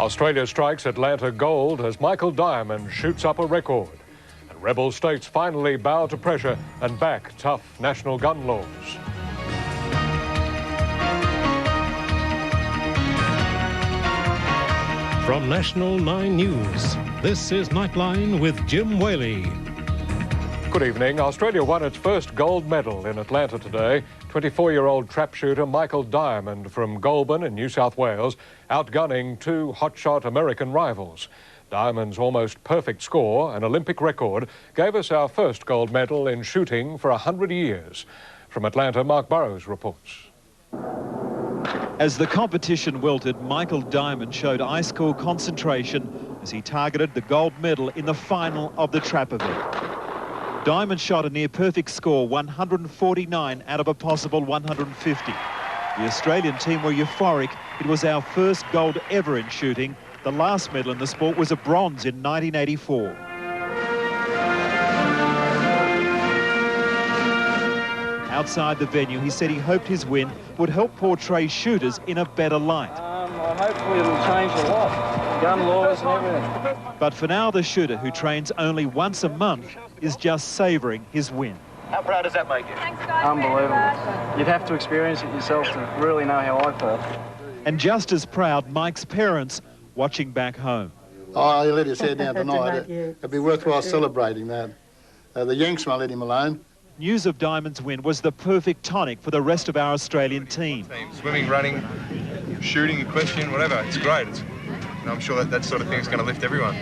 Australia strikes Atlanta gold as Michael Diamond shoots up a record. And rebel states finally bow to pressure and back tough national gun laws. From National 9 News, this is Nightline with Jim Whaley. Good evening. Australia won its first gold medal in Atlanta today. 24-year-old trap shooter Michael Diamond from Goulburn in New South Wales, outgunning two hotshot American rivals. Diamond's almost perfect score, an Olympic record, gave us our first gold medal in shooting for 100 years. From Atlanta, Mark Burrows reports. As the competition wilted, Michael Diamond showed ice-cool concentration as he targeted the gold medal in the final of the trap event. Diamond shot a near-perfect score, 149 out of a possible 150. The Australian team were euphoric. It was our first gold ever in shooting. The last medal in the sport was a bronze in 1984. Outside the venue, he said he hoped his win would help portray shooters in a better light. Hopefully it'll change a lot, gun laws and everything. But for now, the shooter, who trains only once a month, is just savouring his win. How proud does that make you? Thanks, guys. Unbelievable. You'd have to experience it yourself to really know how I felt. And just as proud, Mike's parents watching back home. Oh, he let his head down tonight. It'd be worthwhile celebrating that. The Yanks won't let him alone. News of Diamond's win was the perfect tonic for the rest of our Australian team. Swimming, running, shooting, equestrian, whatever. It's great. I'm sure that sort of thing is going to lift everyone.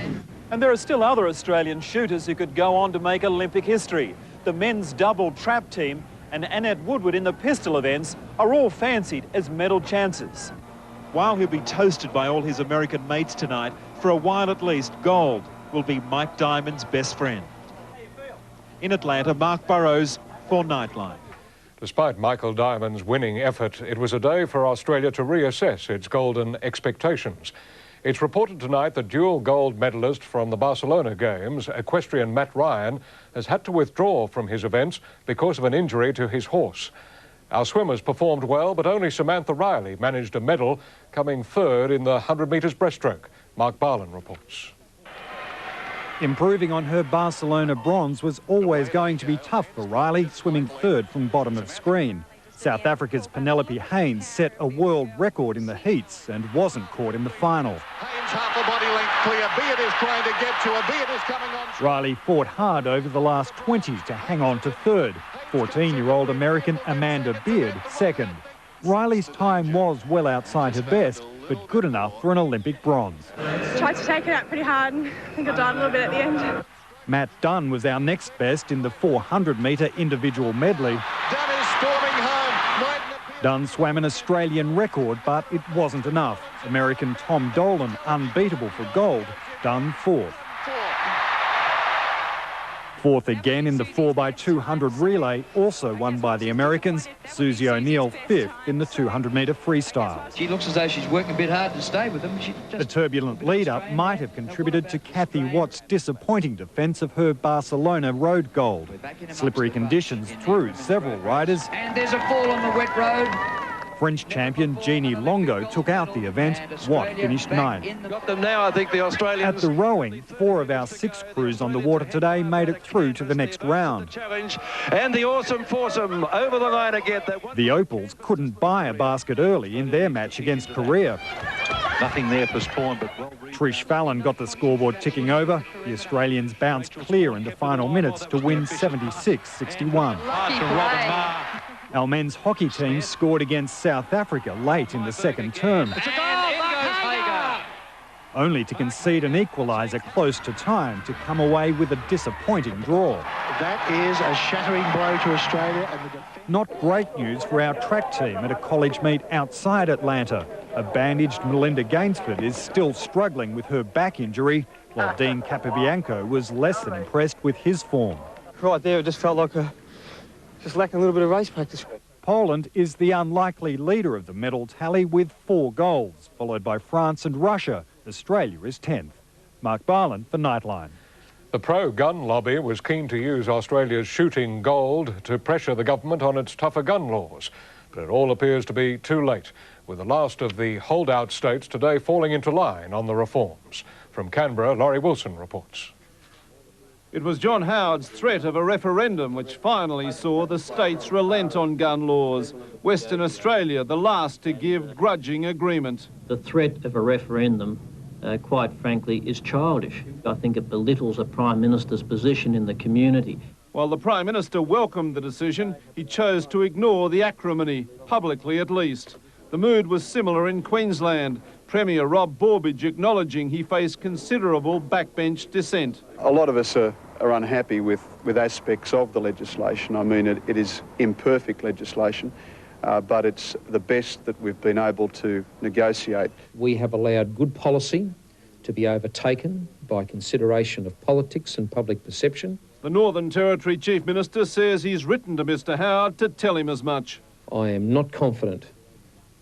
And there are still other Australian shooters who could go on to make Olympic history. The men's double trap team and Annette Woodward in the pistol events are all fancied as medal chances. While he'll be toasted by all his American mates tonight, for a while at least, gold will be Mike Diamond's best friend. In Atlanta, Mark Burrows for Nightline. Despite Michael Diamond's winning effort, it was a day for Australia to reassess its golden expectations. It's reported tonight that dual gold medalist from the Barcelona Games, equestrian Matt Ryan, has had to withdraw from his events because of an injury to his horse. Our swimmers performed well, but only Samantha Riley managed a medal, coming third in the 100 metres breaststroke. Mark Barlin reports. Improving on her Barcelona bronze was always going to be tough for Riley, swimming third from bottom of screen. South Africa's Penelope Haynes set a world record in the heats and wasn't caught in the final. Haynes half a body length clear. Beard is trying to get to her. Beard is coming on. Riley fought hard over the last 20 to hang on to third. 14-year-old American Amanda Beard second. Riley's time was well outside her best, but good enough for an Olympic bronze. Tried to take it out pretty hard and I think I died a little bit at the end. Matt Dunn was our next best in the 400-metre individual medley. Dunn is storming home. Dunn swam an Australian record, but it wasn't enough. American Tom Dolan unbeatable for gold. Dunn fourth. Fourth again in the 4x200 relay, also won by the Americans. Susie O'Neill fifth in the 200-metre freestyle. She looks as though she's working a bit hard to stay with them. The turbulent lead-up might have contributed to Kathy Watt's disappointing defence of her Barcelona road gold. Slippery conditions threw several riders. And there's a fall on the wet road. French champion Jeannie Longo took out the event. Watt finished ninth. Got them now, I think, the Australians. At the rowing, 4 of our 6 crews on the water today made it through to the next round. Challenge, and the awesome foursome over the line again. The Opals couldn't buy a basket early in their match against Korea. Nothing there for Spawn, but well. Trish Fallon got the scoreboard ticking over. The Australians bounced clear into final minutes to win 76-61. Our men's hockey team scored against South Africa late in the second term, only to concede an equaliser close to time to come away with a disappointing draw. That is a shattering blow to Australia. Not great news for our track team at a college meet outside Atlanta. A bandaged Melinda Gainsford is still struggling with her back injury, while Dean Capobianco was less than impressed with his form. Right there, it just felt like just lacking a little bit of race practice. Poland is the unlikely leader of the medal tally with 4 golds, followed by France and Russia. Australia is 10th. Mark Barlin for Nightline. The pro-gun lobby was keen to use Australia's shooting gold to pressure the government on its tougher gun laws. But it all appears to be too late. with the last of the holdout states today falling into line on the reforms. From Canberra, Laurie Wilson reports. It was John Howard's threat of a referendum which finally saw the states relent on gun laws. Western Australia, the last to give grudging agreement. The threat of a referendum, quite frankly, is childish. I think it belittles a Prime Minister's position in the community. While the Prime Minister welcomed the decision, he chose to ignore the acrimony, publicly at least. The mood was similar in Queensland. Premier Rob Borbidge acknowledging he faced considerable backbench dissent. A lot of us are unhappy with aspects of the legislation. I mean, it is imperfect legislation, but it's the best that we've been able to negotiate. We have allowed good policy to be overtaken by consideration of politics and public perception. The Northern Territory Chief Minister says he's written to Mr Howard to tell him as much. I am not confident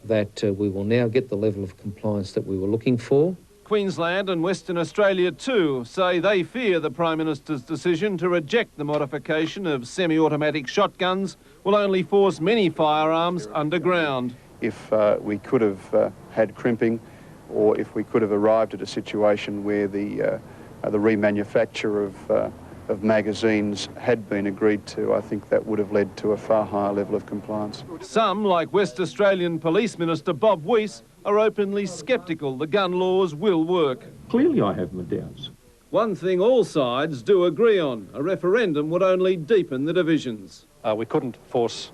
that we will now get the level of compliance that we were looking for. Queensland and Western Australia too say they fear the Prime Minister's decision to reject the modification of semi-automatic shotguns will only force many firearms underground. If we could have had crimping, or if we could have arrived at a situation where the remanufacture of magazines had been agreed to, I think that would have led to a far higher level of compliance. Some, like West Australian Police Minister Bob Weiss, are openly sceptical the gun laws will work. Clearly I have my doubts. One thing all sides do agree on, a referendum would only deepen the divisions. We couldn't force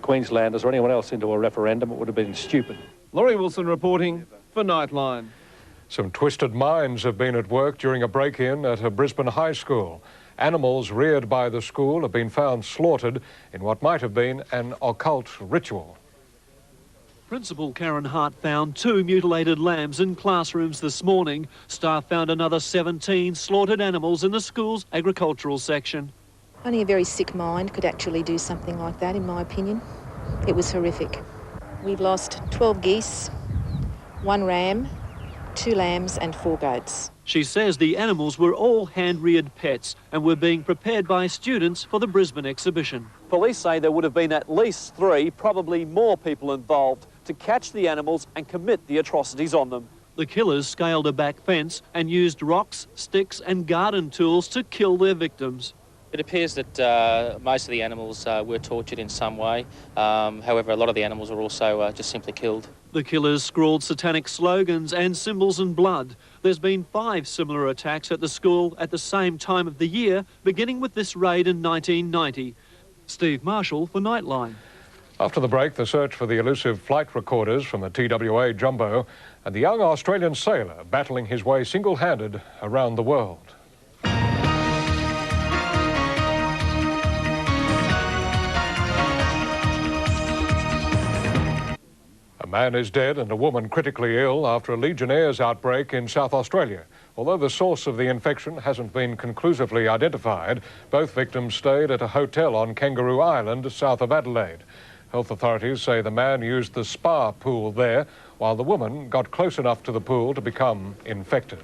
Queenslanders or anyone else into a referendum. It would have been stupid. Laurie Wilson reporting for Nightline. Some twisted minds have been at work during a break-in at a Brisbane high school. Animals reared by the school have been found slaughtered in what might have been an occult ritual. Principal Karen Hart found 2 mutilated lambs in classrooms this morning. Staff found another 17 slaughtered animals in the school's agricultural section. Only a very sick mind could actually do something like that, in my opinion. It was horrific. We've lost 12 geese, 1 ram, 2 lambs and 4 goats. She says the animals were all hand-reared pets and were being prepared by students for the Brisbane exhibition. Police say there would have been at least 3, probably more people involved to catch the animals and commit the atrocities on them. The killers scaled a back fence and used rocks, sticks and garden tools to kill their victims. It appears that most of the animals were tortured in some way. However, a lot of the animals were also just simply killed. The killers scrawled satanic slogans and symbols in blood. There's been 5 similar attacks at the school at the same time of the year, beginning with this raid in 1990. Steve Marshall for Nightline. After the break, the search for the elusive flight recorders from the TWA Jumbo and the young Australian sailor battling his way single-handed around the world. A man is dead and a woman critically ill after a Legionnaire's outbreak in South Australia. Although the source of the infection hasn't been conclusively identified, both victims stayed at a hotel on Kangaroo Island, south of Adelaide. Health authorities say the man used the spa pool there, while the woman got close enough to the pool to become infected.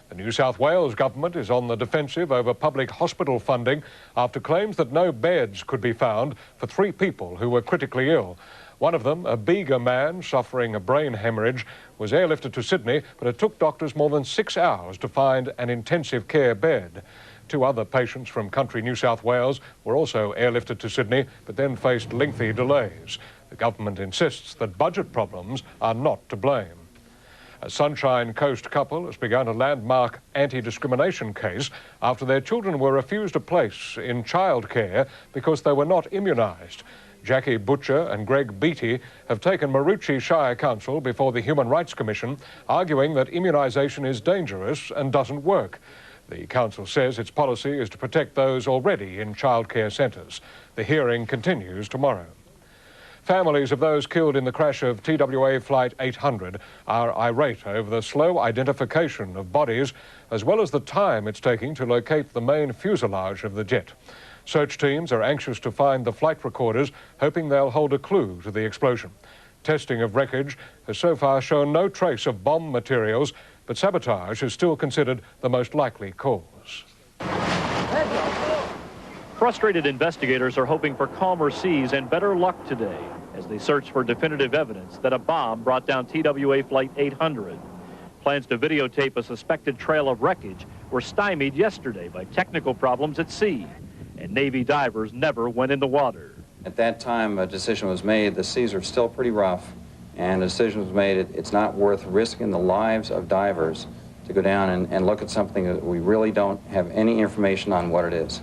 The New South Wales government is on the defensive over public hospital funding after claims that no beds could be found for 3 people who were critically ill. One of them, a Bega man suffering a brain hemorrhage, was airlifted to Sydney, but it took doctors more than 6 hours to find an intensive care bed. 2 other patients from country New South Wales were also airlifted to Sydney, but then faced lengthy delays. The government insists that budget problems are not to blame. A Sunshine Coast couple has begun a landmark anti-discrimination case after their children were refused a place in childcare because they were not immunised. Jackie Butcher and Greg Beattie have taken Maroochy Shire Council before the Human Rights Commission, arguing that immunisation is dangerous and doesn't work. The council says its policy is to protect those already in childcare centres. The hearing continues tomorrow. Families of those killed in the crash of TWA Flight 800 are irate over the slow identification of bodies, as well as the time it's taking to locate the main fuselage of the jet. Search teams are anxious to find the flight recorders, hoping they'll hold a clue to the explosion. Testing of wreckage has so far shown no trace of bomb materials, but sabotage is still considered the most likely cause. Frustrated investigators are hoping for calmer seas and better luck today. as they search for definitive evidence that a bomb brought down TWA Flight 800. Plans to videotape a suspected trail of wreckage were stymied yesterday by technical problems at sea, and Navy divers never went in the water. At that time, a decision was made. The seas are still pretty rough, and a decision was made. It's not worth risking the lives of divers to go down and look at something that we really don't have any information on what it is.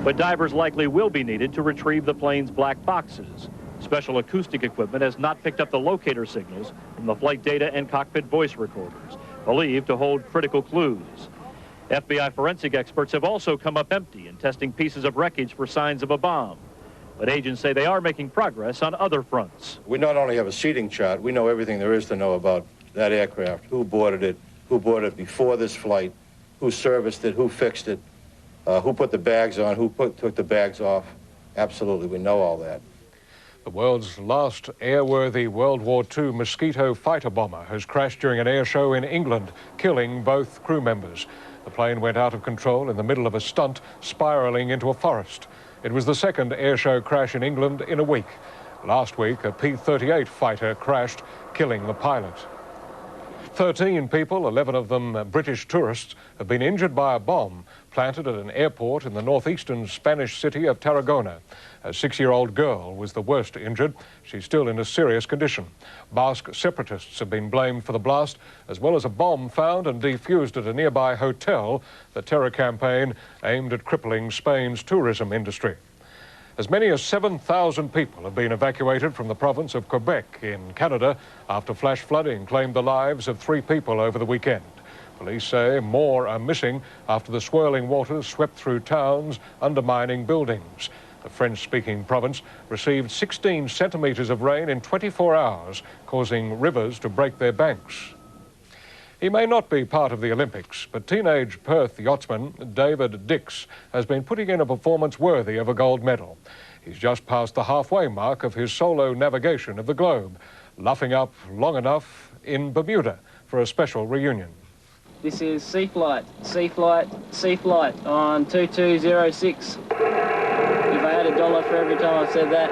But divers likely will be needed to retrieve the plane's black boxes. Special acoustic equipment has not picked up the locator signals from the flight data and cockpit voice recorders, believed to hold critical clues. FBI forensic experts have also come up empty in testing pieces of wreckage for signs of a bomb. But agents say they are making progress on other fronts. We not only have a seating chart, we know everything there is to know about that aircraft, who boarded it before this flight, who serviced it, who fixed it, who put the bags on, who took the bags off. Absolutely, we know all that. The world's last airworthy World War II Mosquito fighter bomber has crashed during an air show in England, killing both crew members. The plane went out of control in the middle of a stunt, spiralling into a forest. It was the second air show crash in England in a week. Last week, a P-38 fighter crashed, killing the pilot. 13 people, 11 of them British tourists, have been injured by a bomb planted at an airport in the northeastern Spanish city of Tarragona. A 6-year-old girl was the worst injured. She's still in a serious condition. Basque separatists have been blamed for the blast, as well as a bomb found and defused at a nearby hotel. The terror campaign aimed at crippling Spain's tourism industry. As many as 7,000 people have been evacuated from the province of Quebec in Canada after flash flooding claimed the lives of 3 people over the weekend. Police say more are missing after the swirling waters swept through towns, undermining buildings. The French-speaking province received 16 centimetres of rain in 24 hours, causing rivers to break their banks. He may not be part of the Olympics, but teenage Perth yachtsman David Dix has been putting in a performance worthy of a gold medal. He's just passed the halfway mark of his solo navigation of the globe, luffing up long enough in Bermuda for a special reunion. This is Sea Flight on 2206. If I had $1 for every time I said that,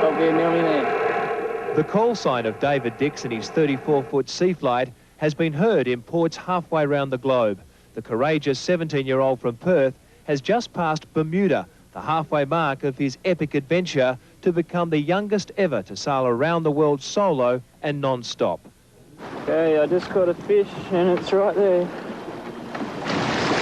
I'll be a millionaire. The call sign of David Dix and his 34-foot Sea Flight has been heard in ports halfway around the globe. The courageous 17-year-old from Perth has just passed Bermuda, the halfway mark of his epic adventure to become the youngest ever to sail around the world solo and non-stop. Okay, I just caught a fish and it's right there.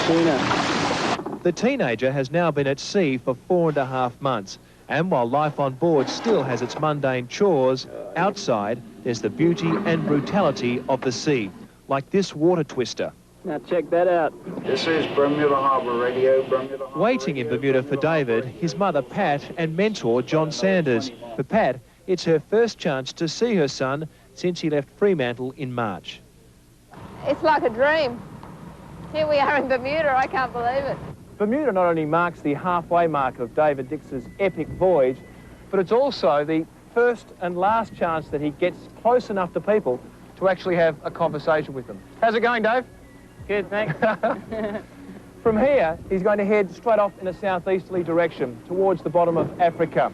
Tuna. The teenager has now been at sea for 4.5 months. And while life on board still has its mundane chores, outside there's the beauty and brutality of the sea, like this water twister. Now check that out. This is Bermuda Harbour Radio, Bermuda Harbour. Waiting in Bermuda for David, his mother Pat and mentor John Sanders. For Pat, it's her first chance to see her son since he left Fremantle in March. It's like a dream. Here we are in Bermuda, I can't believe it. Bermuda not only marks the halfway mark of David Dix's epic voyage, but it's also the first and last chance that he gets close enough to people to actually have a conversation with them. How's it going, Dave? Good, thanks. From here, he's going to head straight off in a southeasterly direction towards the bottom of Africa.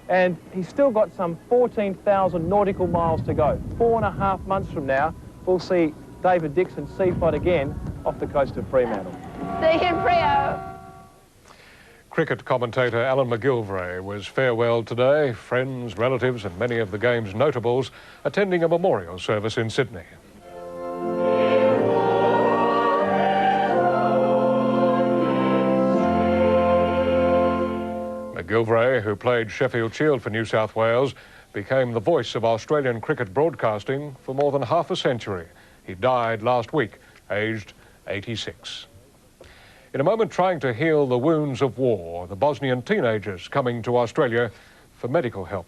And he's still got some 14,000 nautical miles to go. 4.5 months from now, we'll see David Dix and Sea Flight again off the coast of Fremantle. See you in Freo. Cricket commentator Alan McGilvray was farewelled today. Friends, relatives and many of the game's notables attending a memorial service in Sydney. McGilvray, who played Sheffield Shield for New South Wales, became the voice of Australian cricket broadcasting for more than half a century. He died last week, aged 86. In a moment, trying to heal the wounds of war, the Bosnian teenagers coming to Australia for medical help.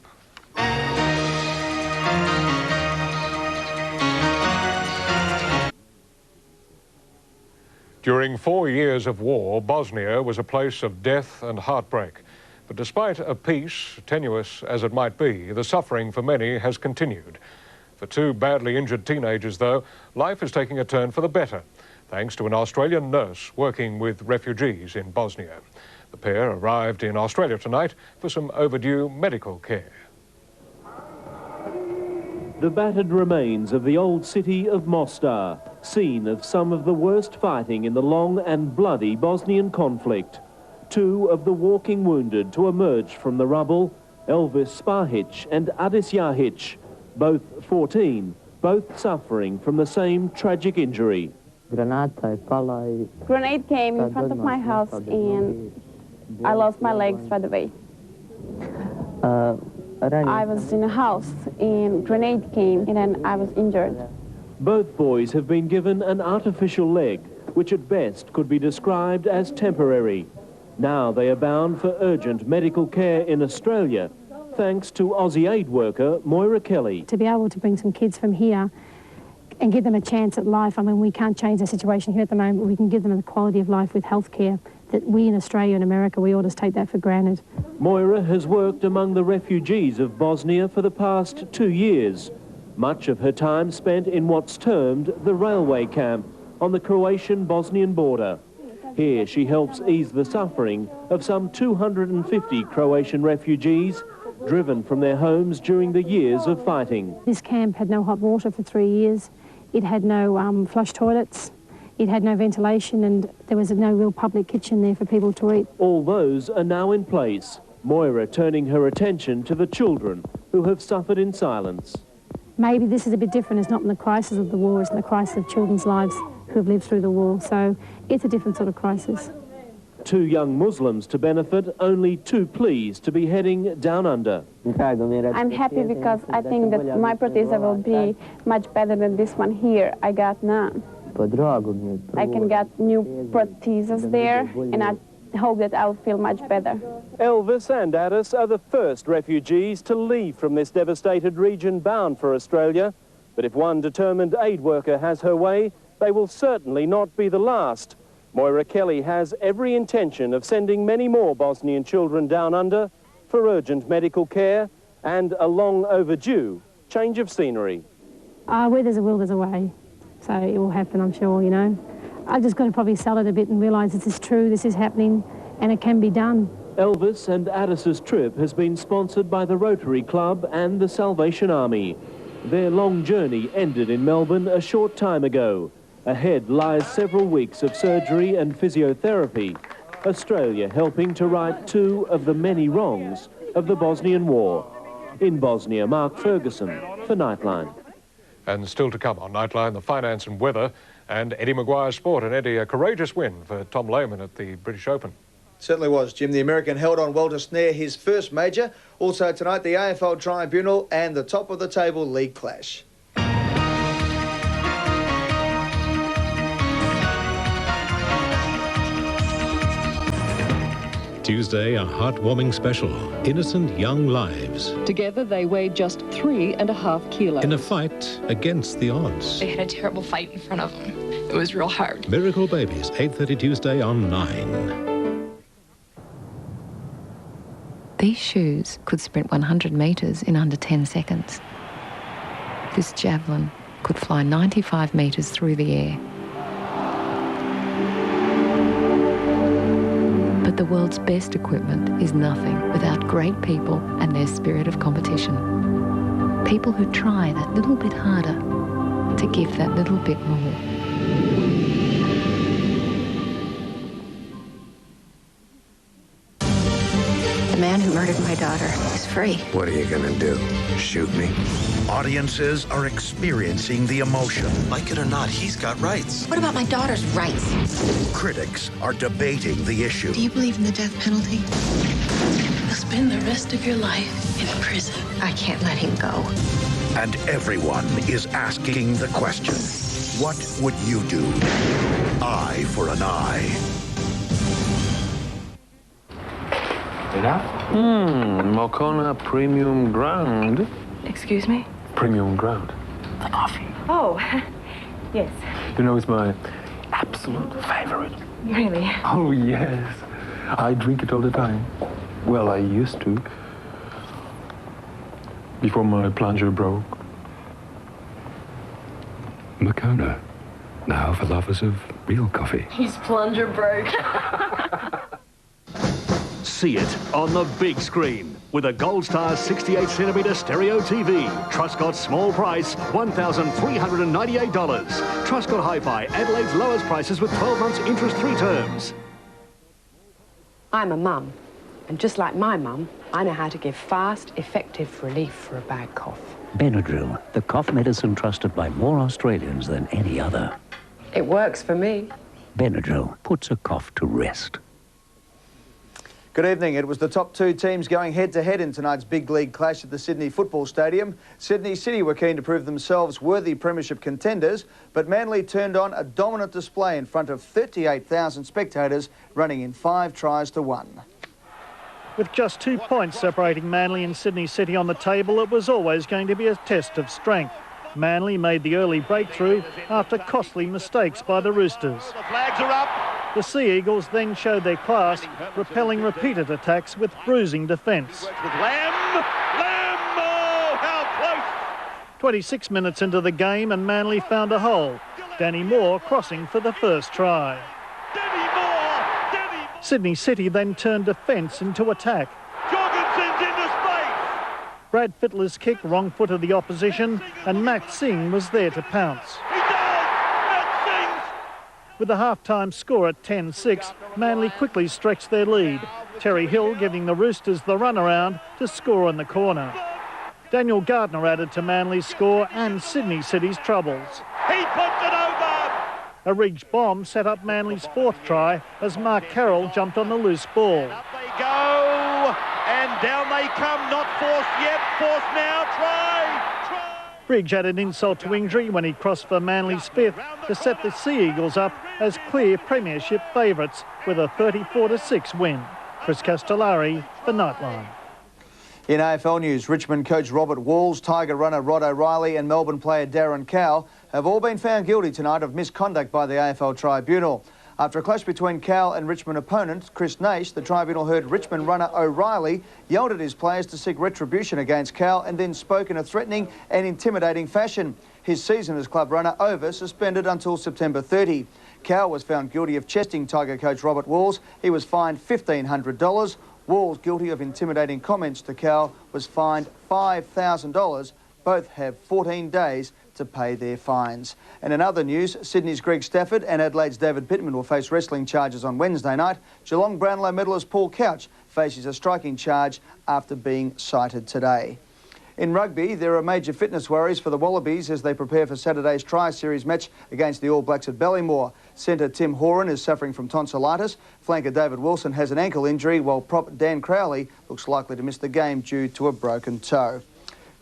During 4 years of war, Bosnia was a place of death and heartbreak. But despite a peace, tenuous as it might be, the suffering for many has continued. For 2 badly injured teenagers, though, life is taking a turn for the better, thanks to an Australian nurse working with refugees in Bosnia. The pair arrived in Australia tonight for some overdue medical care. The battered remains of the old city of Mostar, scene of some of the worst fighting in the long and bloody Bosnian conflict. Two of the walking wounded to emerge from the rubble, Elvis Spahic and Adis Yahic, both 14, both suffering from the same tragic injury. Grenade came in front of my house and I lost my legs right away. I was in a house and grenade came and then I was injured. Both boys have been given an artificial leg, which at best could be described as temporary. Now they are bound for urgent medical care in Australia, thanks to Aussie aid worker Moira Kelly. To be able to bring some kids from here and give them a chance at life, I mean, we can't change the situation here at the moment, but we can give them a quality of life with health care that we in Australia and America, we all just take that for granted. Moira has worked among the refugees of Bosnia for the past 2 years. Much of her time spent in what's termed the railway camp on the Croatian-Bosnian border. Here she helps ease the suffering of some 250 Croatian refugees driven from their homes during the years of fighting. This camp had no hot water for 3 years. It had no flush toilets. It had no ventilation and there was no real public kitchen there for people to eat. All those are now in place, Moira turning her attention to the children who have suffered in silence. Maybe this is a bit different. It's not in the crisis of the war, it's in the crisis of children's lives who have lived through the war. So it's a different sort of crisis. 2 young Muslims to benefit, only too pleased to be heading down under. I'm happy because I think that my prosthesis will be much better than this one here I got now. I can get new prostheses there and I hope that I'll feel much better. Elvis and Addis are the first refugees to leave from this devastated region bound for Australia. But if one determined aid worker has her way, they will certainly not be the last. Moira Kelly has every intention of sending many more Bosnian children down under for urgent medical care and a long overdue change of scenery. Where there's a will, there's a way. So it will happen, I'm sure, you know. I've just got to probably sell it a bit and realise this is true, this is happening, and it can be done. Elvis and Addis's trip has been sponsored by the Rotary Club and the Salvation Army. Their long journey ended in Melbourne a short time ago. Ahead lies several weeks of surgery and physiotherapy. Australia helping to right 2 of the many wrongs of the Bosnian War. In Bosnia, Mark Ferguson for Nightline. And still to come on Nightline, the finance and weather, and Eddie Maguire's sport. And Eddie, a courageous win for Tom Lehman at the British Open. Certainly was, Jim. The American held on well to snare his first major. Also tonight, the AFL Tribunal and the top-of-the-table league clash. Tuesday, a heartwarming special, Innocent Young Lives. Together, they weighed just 3.5 kilos. In a fight against the odds. They had a terrible fight in front of them. It was real hard. Miracle Babies, 8:30 Tuesday on 9. These shoes could sprint 100 metres in under 10 seconds. This javelin could fly 95 metres through the air. But the world's best equipment is nothing without great people and their spirit of competition. People who try that little bit harder to give that little bit more. The man who murdered my daughter is free. What are you gonna do? Shoot me? Audiences are experiencing the emotion. Like it or not, he's got rights. What about my daughter's rights? Critics are debating the issue. Do you believe in the death penalty? You'll spend the rest of your life in prison. I can't let him go. And everyone is asking the question, what would you do? Eye for an eye. Moccona Premium Ground. Excuse me? Premium Ground. The coffee. Oh, yes. You know, it's my absolute favorite. Really? Oh, yes. I drink it all the time. Well, I used to. Before my plunger broke. Moccona, now for lovers of real coffee. His plunger broke. see it on the big screen with a Gold Star 68cm stereo TV. Truscott's small price, $1,398. Truscott Hi-Fi, Adelaide's lowest prices with 12 months interest-free terms. I'm a mum, and just like my mum, I know how to give fast, effective relief for a bad cough. Benadryl, the cough medicine trusted by more Australians than any other. It works for me. Benadryl puts a cough to rest. Good evening. It was the top two teams going head-to-head in tonight's big league clash at the Sydney Football Stadium. Sydney City were keen to prove themselves worthy premiership contenders, but Manly turned on a dominant display in front of 38,000 spectators, running in 5-1. With just 2 points separating Manly and Sydney City on the table, it was always going to be a test of strength. Manly made the early breakthrough after costly mistakes by the Roosters. The flags are up. The Sea Eagles then showed their class, repelling repeated attacks with bruising defence. With Lamb, oh, how close! 26 minutes into the game and Manly found a hole. Danny Moore crossing for the first try. Sydney City then turned defence into attack. Jorgensen's into space! Brad Fittler's kick wrong-footed the opposition and Matt Singh was there to pounce. With the half-time score at 10-6, Manly quickly stretched their lead. Terry Hill giving the Roosters the runaround to score in the corner. Daniel Gardner added to Manly's score and Sydney City's troubles. He puts it over! A rigged bomb set up Manly's fourth try as Mark Carroll jumped on the loose ball. Up they go, and down they come, not forced yet, forced now, try! Briggs added insult to injury when he crossed for Manly's fifth to set the Sea Eagles up as clear premiership favourites with a 34-6 win. Chris Castellari for Nightline. In AFL news, Richmond coach Robert Walls, Tiger runner Rod O'Reilly and Melbourne player Darren Cowell have all been found guilty tonight of misconduct by the AFL Tribunal. After a clash between Cowell and Richmond opponent Chris Nash, the tribunal heard Richmond runner O'Reilly yelled at his players to seek retribution against Cowell and then spoke in a threatening and intimidating fashion. His season as club runner over, suspended until September 30. Cowell was found guilty of chesting Tiger coach Robert Walls. He was fined $1,500. Walls, guilty of intimidating comments to Cowell, was fined $5,000. Both have 14 days to pay their fines. And in other news, Sydney's Greg Stafford and Adelaide's David Pittman will face wrestling charges on Wednesday night. Geelong Brownlow medalist Paul Couch faces a striking charge after being cited today. In rugby, there are major fitness worries for the Wallabies as they prepare for Saturday's Tri-Series match against the All Blacks at Ballymore. Centre Tim Horan is suffering from tonsillitis. Flanker David Wilson has an ankle injury, while prop Dan Crowley looks likely to miss the game due to a broken toe.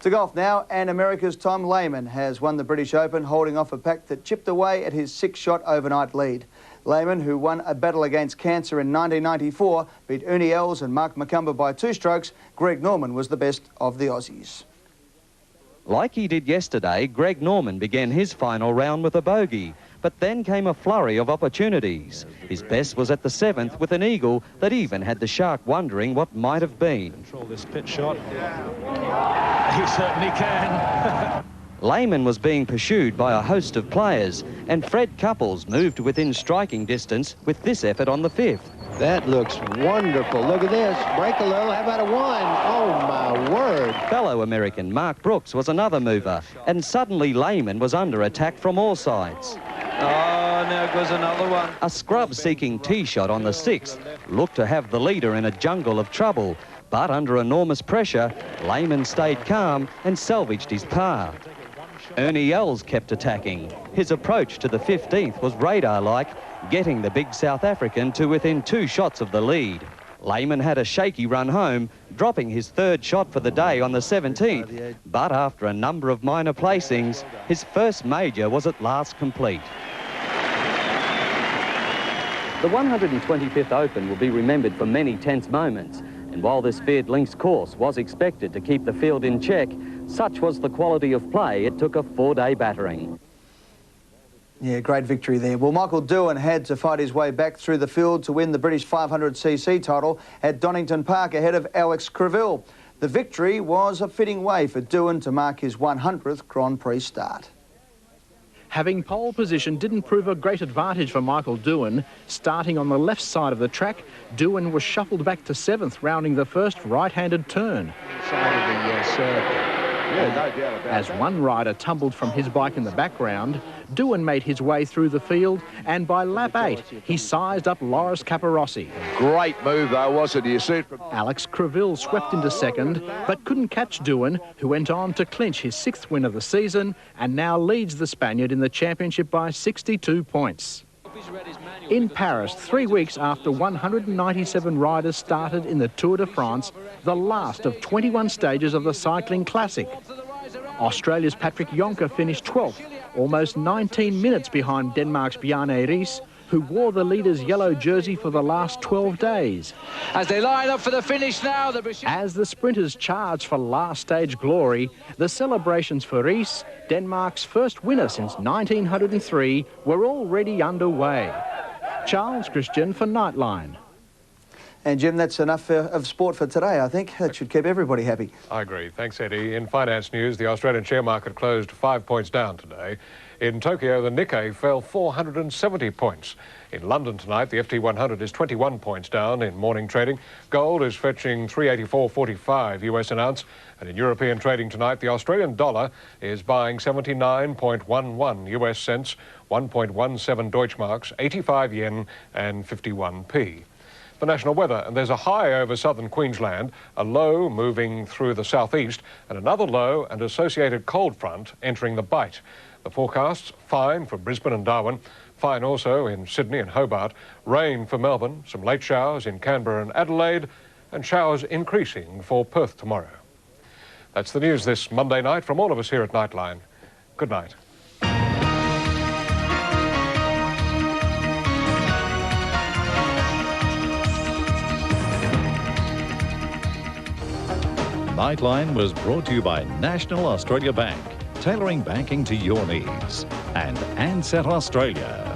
To golf now, and America's Tom Lehman has won the British Open, holding off a pack that chipped away at his 6-shot overnight lead. Lehman, who won a battle against cancer in 1994, beat Ernie Els and Mark McCumber by 2 strokes. Greg Norman was the best of the Aussies. Like he did yesterday, Greg Norman began his final round with a bogey, but then came a flurry of opportunities. His best was at the 7th with an eagle that even had the shark wondering what might have been. Control this pitch shot. He certainly can. Lehman was being pursued by a host of players, and Fred Couples moved within striking distance with this effort on the 5th. That looks wonderful. Look at this. Break a little. How about a 1? Oh, my word. Fellow American Mark Brooks was another mover, and suddenly Lehman was under attack from all sides. Oh, now goes another one. A scrub-seeking tee shot on the 6th looked to have the leader in a jungle of trouble, but under enormous pressure, Lehman stayed calm and salvaged his par. Ernie Els kept attacking. His approach to the 15th was radar-like, getting the big South African to within 2 shots of the lead. Lehman had a shaky run home, dropping his 3rd shot for the day on the 17th, but after a number of minor placings, his first major was at last complete. The 125th Open will be remembered for many tense moments, and while this feared links course was expected to keep the field in check, such was the quality of play it took a 4-day battering. Yeah, great victory there. Well, Michael Doohan had to fight his way back through the field to win the British 500cc title at Donington Park ahead of Alex Creville. The victory was a fitting way for Doohan to mark his 100th Grand Prix start. Having pole position didn't prove a great advantage for Michael Doohan. Starting on the left side of the track, Doohan was shuffled back to 7th, rounding the first right-handed turn. As one rider tumbled from his bike in the background, Doohan made his way through the field, and by lap 8, he sized up Loris Capirossi. Great move, though, wasn't it? You see it from... Alex Creville swept into 2nd, but couldn't catch Doohan, who went on to clinch his 6th win of the season and now leads the Spaniard in the championship by 62 points. In Paris, 3 weeks after 197 riders started in the Tour de France, the last of 21 stages of the cycling classic. Australia's Patrick Jonker finished 12th, almost 19 minutes behind Denmark's Bjarne Riis, who wore the leader's yellow jersey for the last 12 days. As they line up for the finish now, as the sprinters charge for last stage glory, the celebrations for Riis, Denmark's first winner since 1903, were already underway. Charles Christian for Nightline. And Jim, that's enough of sport for today, I think. That should keep everybody happy. I agree. Thanks, Eddie. In finance news, the Australian share market closed 5 points down today. In Tokyo, the Nikkei fell 470 points. In London tonight, the FT 100 is 21 points down in morning trading. Gold is fetching 384.45 US an ounce. And in European trading tonight, the Australian dollar is buying 79.11 US cents, 1.17 Deutschmarks, 85 yen and 51p. The national weather, and there's a high over southern Queensland, a low moving through the southeast, and another low and associated cold front entering the Bight. The forecast's fine for Brisbane and Darwin, fine also in Sydney and Hobart, rain for Melbourne, some late showers in Canberra and Adelaide, and showers increasing for Perth tomorrow. That's the news this Monday night from all of us here at Nightline. Good night. Nightline was brought to you by National Australia Bank, tailoring banking to your needs, and Ansett Australia.